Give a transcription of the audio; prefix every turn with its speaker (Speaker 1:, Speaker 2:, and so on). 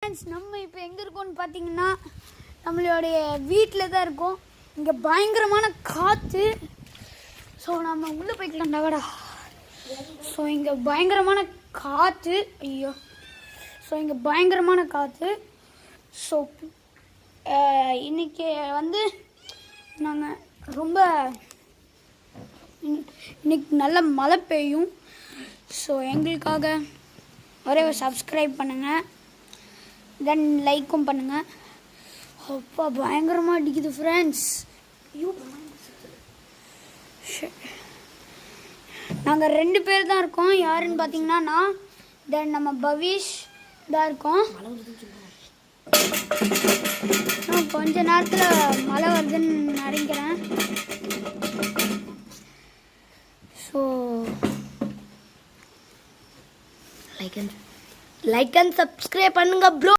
Speaker 1: Friends, நம்ம இப்போ எங்கே இருக்கோம்னு பார்த்தீங்கன்னா நம்மளுடைய வீட்டில் தான் இருக்கோம். இங்கே பயங்கரமான காற்று. ஸோ நம்ம உள்ளே போய்க்கலாம் டவடா. ஸோ இங்கே பயங்கரமான காற்று. ஐயோ, ஸோ இங்கே பயங்கரமான காற்று. ஸோ இன்றைக்கி வந்து நாங்கள் ரொம்ப இன்னைக்கு நல்ல மழை பெய்யும். ஸோ எங்களுக்காக ஒரே ஒரு சப்ஸ்கிரைப் பண்ணுங்கள், தென் லைக்கும் பண்ணுங்கள். அப்பா பயங்கரமாக அடிக்குது ஃப்ரெண்ட்ஸ். ஐயோ, நாங்கள் 2 பேர் தான் இருக்கோம். யாருன்னு பார்த்தீங்கன்னா நான், தென் நம்ம பவிஷ் தான் இருக்கோம். நான் கொஞ்ச நேரத்தில் மழை வருதுன்னு நினைக்கிறேன். ஸோ லைக் அண்ட் சப்ஸ்கிரைப் பண்ணுங்க ப்ரோ.